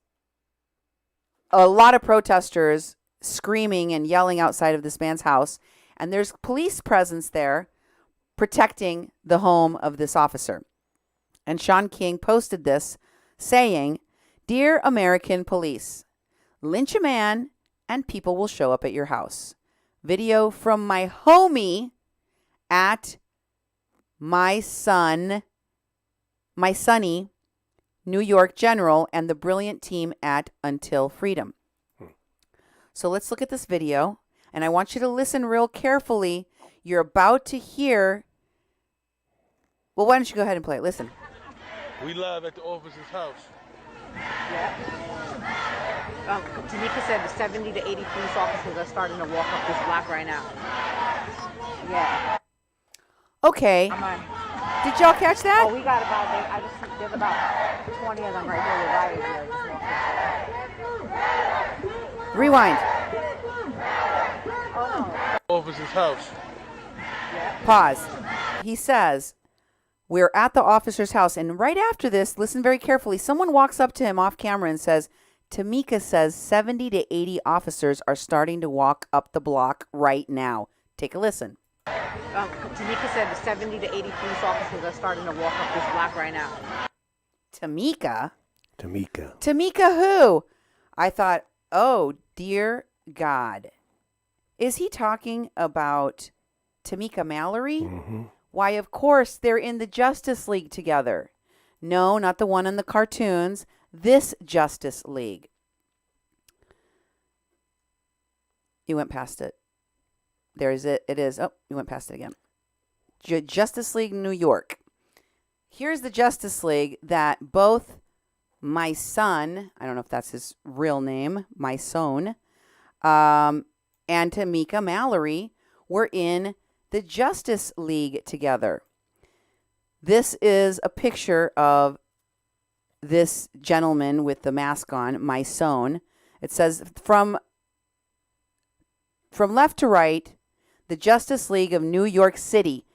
a lot of protesters screaming and yelling outside of this man's house, and there's police presence there protecting the home of this officer. And Sean King posted this saying, "Dear American police, lynch a man and people will show up at your house. Video from my homie at my Sonny, New York General, and the brilliant team at Until Freedom." So let's look at this video, and I want you to listen real carefully. You're about to hear. Well, why don't you go ahead and play it? Listen. We live at the officer's house. Tamika said the 70 to 80 police officers are starting to walk up this block right now. Yeah. Okay. I'm on. Did y'all catch that? Oh, we got about, there's about 20 of them right here with riot gear. Rewind. Officer's house. Pause. He says, we're at the officer's house. And right after this, listen very carefully. Someone walks up to him off camera and says, Tamika says 70 to 80 officers are starting to walk up the block right now. Take a listen. Tamika said the 70 to 80 police officers are starting to walk up this block right now. Tamika? Tamika. Tamika who? I thought, oh, dear God. Is he talking about Tamika Mallory? Mm-hmm. Why, of course, they're in the Justice League together. No, not the one in the cartoons. This Justice League. You went past it. There is it. It is. Oh, you went past it again. Justice League New York. Here's the Justice League that both my son, I don't know if that's his real name, my son, and Tamika Mallory were in the Justice League together. This is a picture of this gentleman with the mask on, my son. It says from left to right, the Justice League of New York City.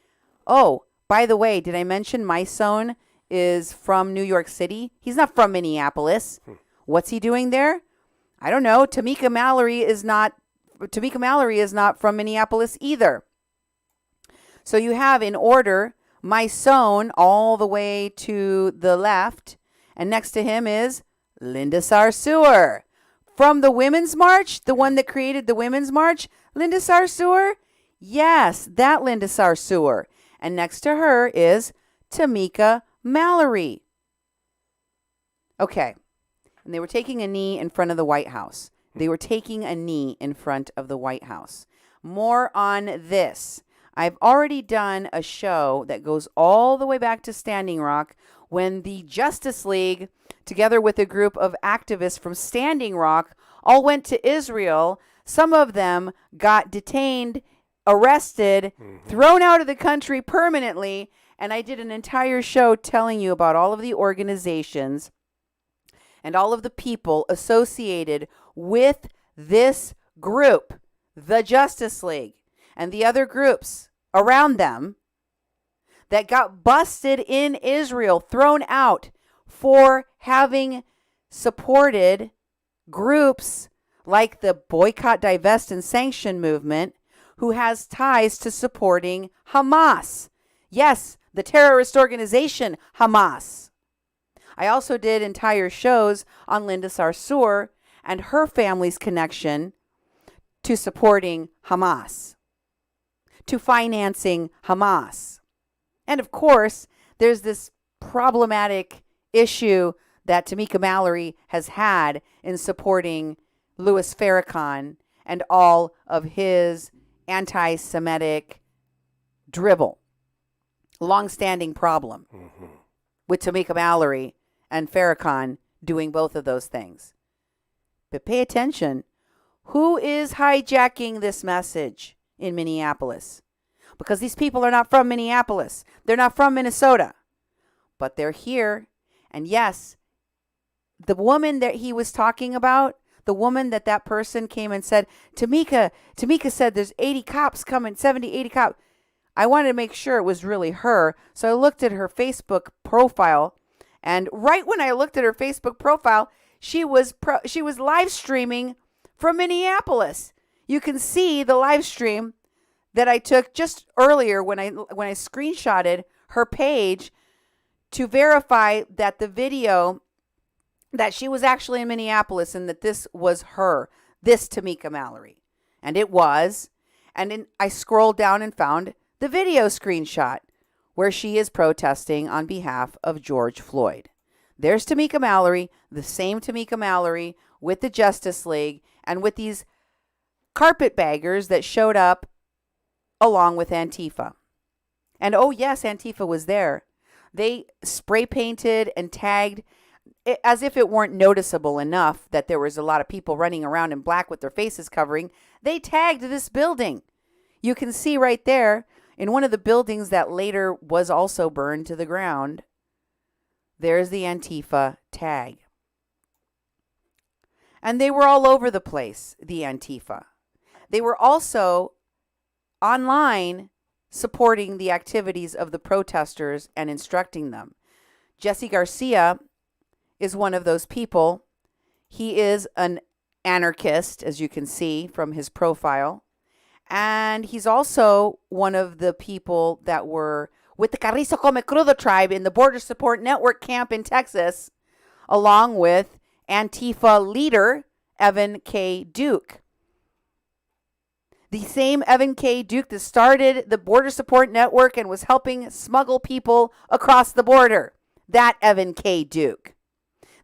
Oh, by the way, did I mention my son is from New York City? He's not from Minneapolis. What's he doing there? I don't know. Tamika Mallory is not from Minneapolis either. So you have in order my son all the way to the left, and next to him is Linda Sarsour. From the Women's March, the one that created the Women's March, Linda Sarsour? Yes, that Linda Sarsour. And next to her is Tamika Mallory. Okay. And they were taking a knee in front of the White House. They were taking a knee in front of the White House. More on this. I've already done a show that goes all the way back to Standing Rock when the Justice League, together with a group of activists from Standing Rock, all went to Israel. Some of them got detained, arrested, thrown out of the country permanently. And I did an entire show telling you about all of the organizations and all of the people associated with this group, the Justice League, and the other groups around them that got busted in Israel, thrown out for having supported groups like the Boycott, Divest, and Sanction movement, who has ties to supporting Hamas. Yes, the terrorist organization Hamas. I also did entire shows on Linda Sarsour and her family's connection to supporting Hamas, to financing Hamas. And of course, there's this problematic issue that Tamika Mallory has had in supporting Louis Farrakhan and all of his anti-Semitic drivel. Long-standing problem with Tamika Mallory and Farrakhan doing both of those things. But pay attention. Who is hijacking this message in Minneapolis? Because these people are not from Minneapolis. They're not from Minnesota. But they're here. And yes, the woman that he was talking about, the woman that person came and said, Tamika said there's 80 cops coming, 70, 80 cops. I wanted to make sure it was really her. So I looked at her Facebook profile. And right when I looked at her Facebook profile, she was live streaming from Minneapolis. You can see the live stream that I took just earlier when I screenshotted her page to verify that the video that she was actually in Minneapolis and that this was her, this Tamika Mallory. And it was. And then I scrolled down and found the video screenshot where she is protesting on behalf of George Floyd. There's Tamika Mallory, the same Tamika Mallory with the Justice League and with these carpetbaggers that showed up along with Antifa. And oh yes, Antifa was there. They spray painted and tagged as if it weren't noticeable enough that there was a lot of people running around in black with their faces covering, they tagged this building. You can see right there in one of the buildings that later was also burned to the ground, there's the Antifa tag. And they were all over the place, the Antifa. They were also online supporting the activities of the protesters and instructing them. Jesse Garcia is one of those people. He is an anarchist, as you can see from his profile. And he's also one of the people that were with the Carrizo Come Crudo tribe in the Border Support Network camp in Texas, along with Antifa leader Evan K. Duke. The same Evan K. Duke that started the Border Support Network and was helping smuggle people across the border. That Evan K. Duke.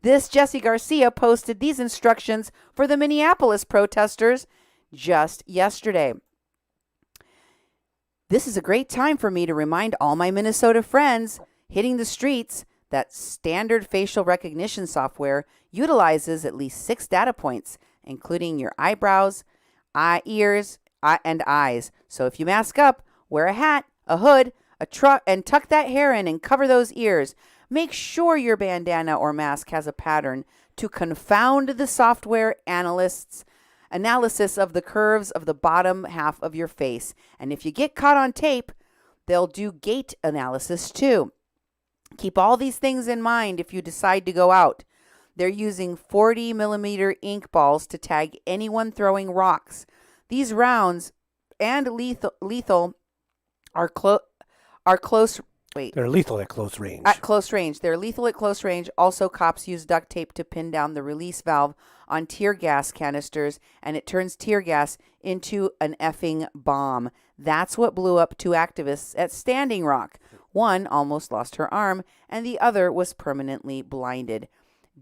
This Jesse Garcia posted these instructions for the Minneapolis protesters just yesterday. This is a great time for me to remind all my Minnesota friends hitting the streets that standard facial recognition software utilizes at least 6 data points, including your eyebrows, ears, and eyes. So if you mask up, wear a hat, a hood, a truck, and tuck that hair in and cover those ears. Make sure your bandana or mask has a pattern to confound the software analysis of the curves of the bottom half of your face. And if you get caught on tape, they'll do gait analysis too. Keep all these things in mind if you decide to go out. They're using 40 millimeter ink balls to tag anyone throwing rocks. These rounds and lethal are close. Wait. They're lethal at close range. At close range. They're lethal at close range. Also, cops use duct tape to pin down the release valve on tear gas canisters, and it turns tear gas into an effing bomb. That's what blew up 2 activists at Standing Rock. One almost lost her arm, and the other was permanently blinded.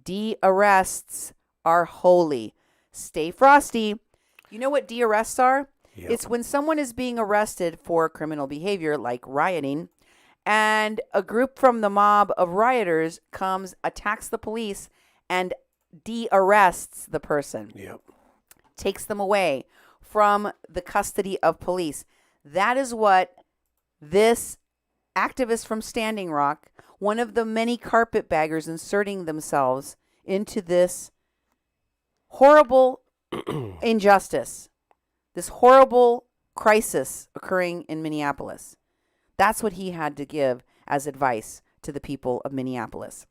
De-arrests are holy. Stay frosty. You know what de-arrests are? Yep. It's when someone is being arrested for criminal behavior like rioting, and a group from the mob of rioters comes, attacks the police, and de-arrests the person. Yep. Takes them away from the custody of police. That is what this activist from Standing Rock, one of the many carpetbaggers inserting themselves into this horrible injustice, this horrible crisis occurring in Minneapolis. That's what he had to give as advice to the people of Minneapolis.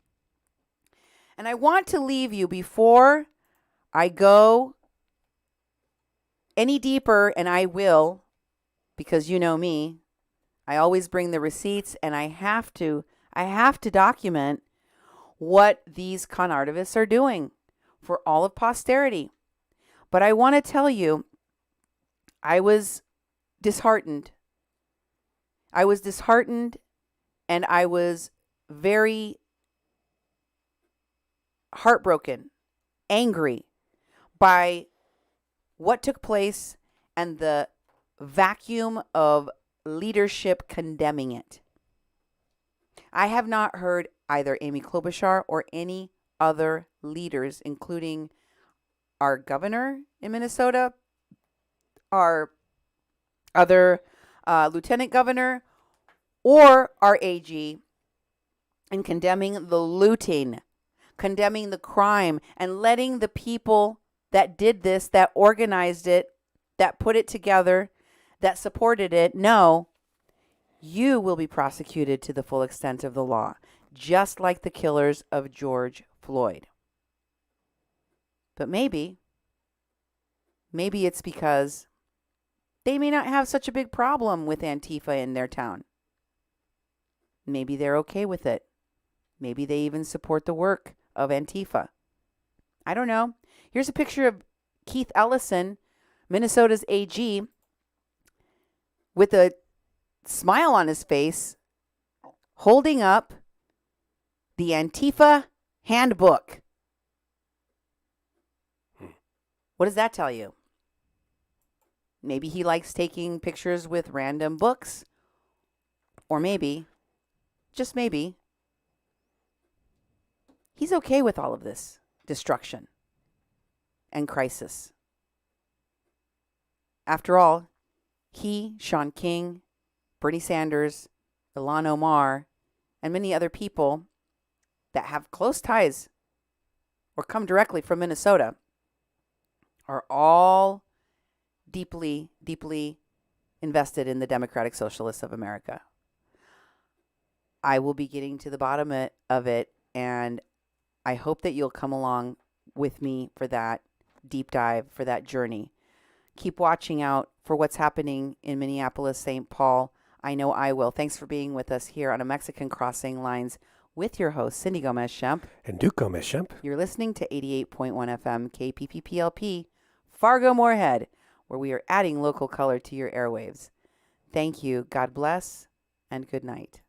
And I want to leave you before I go any deeper, and I will, because you know me, I always bring the receipts, and I have to document what these con artists are doing for all of posterity. But I want to tell you, I was disheartened. And I was very heartbroken, angry by what took place and the vacuum of leadership condemning it. I have not heard either Amy Klobuchar or any other leaders, including our governor in Minnesota, our other lieutenant governor, or our AG, in condemning the looting, condemning the crime, and letting the people that did this, that organized it, that put it together, that supported it, know you will be prosecuted to the full extent of the law, just like the killers of George Floyd. But maybe it's because they may not have such a big problem with Antifa in their town. Maybe they're okay with it. Maybe they even support the work of Antifa. I don't know. Here's a picture of Keith Ellison, Minnesota's AG, with a smile on his face, holding up the Antifa handbook. What does that tell you? Maybe he likes taking pictures with random books. Or maybe, just maybe, he's okay with all of this destruction and crisis. After all, he, Sean King, Bernie Sanders, Ilhan Omar, and many other people that have close ties or come directly from Minnesota are all deeply, deeply invested in the Democratic Socialists of America. I will be getting to the bottom of it, and I hope that you'll come along with me for that deep dive, for that journey. Keep watching out for what's happening in Minneapolis, St. Paul. I know I will. Thanks for being with us here on A Mexican Crossing Lines with your host, Cindy Gomez-Schempp. And Duke Gomez-Schempp. You're listening to 88.1 FM KPPPLP, Fargo-Moorhead, where we are adding local color to your airwaves. Thank you. God bless, and good night.